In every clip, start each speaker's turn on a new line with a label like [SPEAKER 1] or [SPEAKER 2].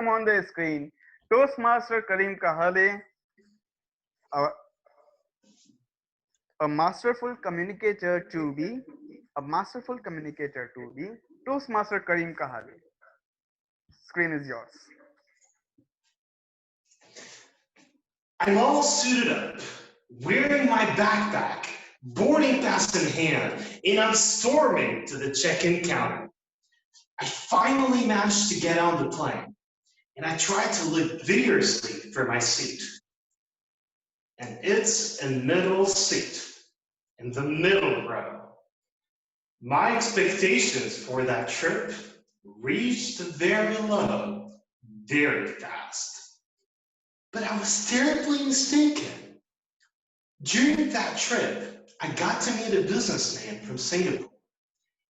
[SPEAKER 1] welcome on the screen Toastmaster Karim Kahale, a, a masterful communicator to be, Toastmaster Karim Kahale. Screen is yours.
[SPEAKER 2] I'm all suited up, wearing my backpack, boarding pass in hand, and I'm storming to the check-in counter. I finally managed to get on the plane, and I tried to look vigorously for my seat. And it's a middle seat, in the middle row. My expectations for that trip reached very low, very fast. But I was terribly mistaken. During that trip, I got to meet a businessman from Singapore,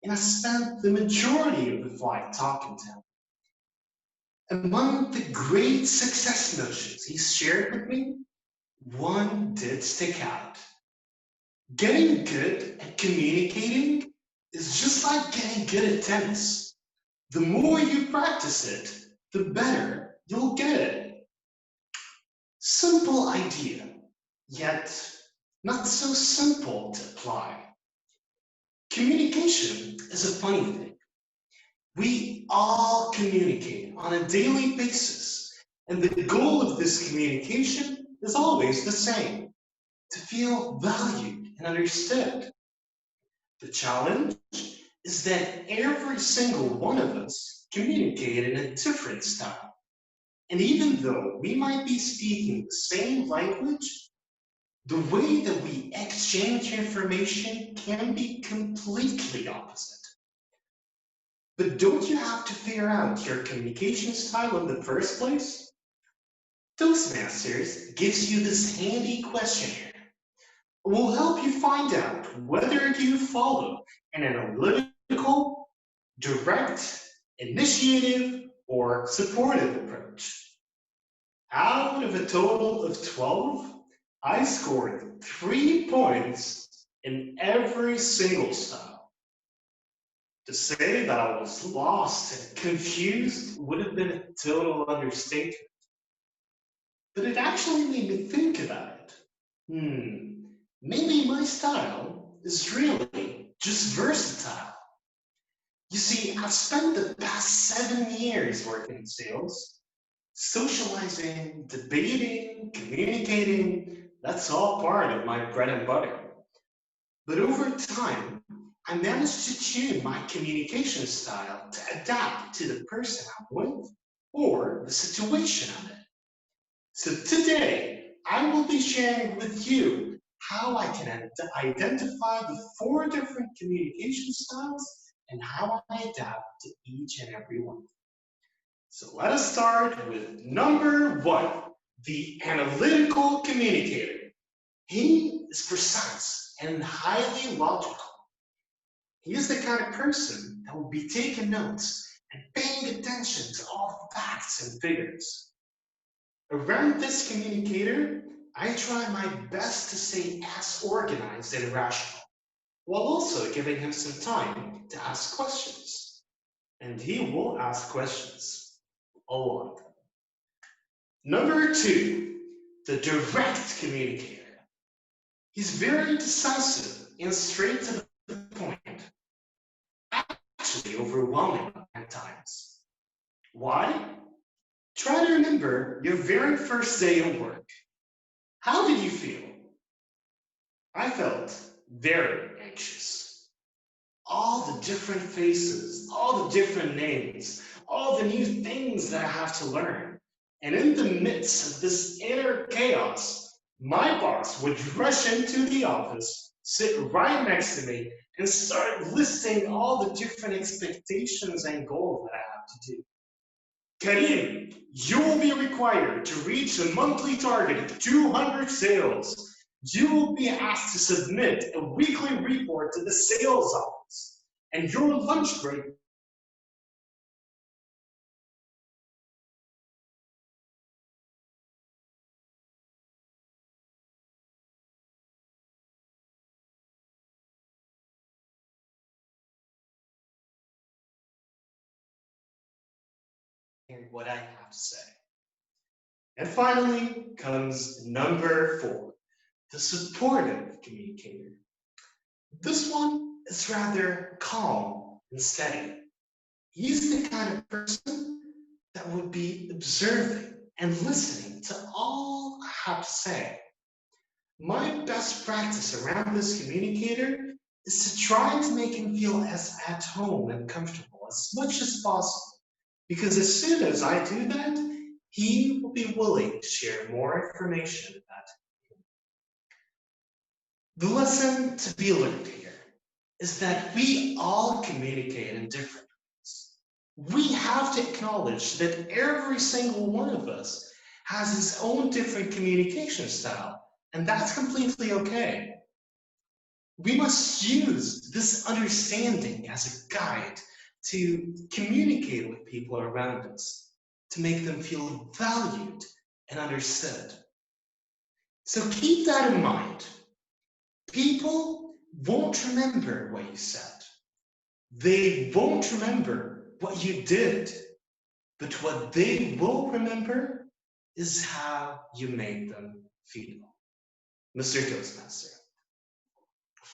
[SPEAKER 2] and I spent the majority of the flight talking to him. Among the great success notions he shared with me, one did stick out. Getting good at communicating is just like getting good at tennis. The more you practice it, the better you'll get it. Simple idea, yet not so simple to apply. Communication is a funny thing. We all communicate on a daily basis, and the goal of this communication is always the same: to feel valued and understood. The challenge is that every single one of us communicate in a different style. And even though we might be speaking the same language, the way that we exchange information can be completely opposite. But don't you have to figure out your communication style in the first place? Toastmasters gives you this handy questionnaire. It will help you find out whether you follow an analytical, direct, initiative, or supportive approach. Out of a total of 12, I scored 3 points in every single style. To say that I was lost and confused would have been a total understatement. But it actually made me think about it. Maybe my style is really just versatile. You see, I've spent the past 7 years working in sales. Socializing, debating, communicating, that's all part of my bread and butter. But over time, I managed to tune my communication style to adapt to the person I'm with or the situation I'm in. So today, I will be sharing with you how I can identify the 4 different communication styles and how I adapt to each and every one. So let us start with number 1, the analytical communicator. He is precise and highly logical. He is the kind of person that will be taking notes and paying attention to all the facts and figures. Around this communicator, I try my best to stay as organized and rational, while also giving him some time to ask questions. And he will ask questions. A lot. Number 2, the direct communicator. He's very decisive and straight to the point. Actually overwhelming at times. Why? Try to remember your very first day at work. How did you feel? I felt very anxious. All the different faces, all the different names, all the new things that I have to learn. And in the midst of this inner chaos, my boss would rush into the office, sit right next to me, and start listing all the different expectations and goals that I have to do. Karim, you will be required to reach a monthly target of 200 sales. You will be asked to submit a weekly report to the sales office. And your lunch break what I have to say. And finally comes number 4, the supportive communicator. This one is rather calm and steady. He's the kind of person that would be observing and listening to all I have to say. My best practice around this communicator is to try to make him feel as at home and comfortable as much as possible. Because as soon as I do that, he will be willing to share more information about it. The lesson to be learned here is that we all communicate in different ways. We have to acknowledge that every single one of us has his own different communication style, and that's completely okay. We must use this understanding as a guide to communicate with people around us, to make them feel valued and understood. So keep that in mind. People won't remember what you said. They won't remember what you did. But what they will remember is how you made them feel. Mr. Toastmaster.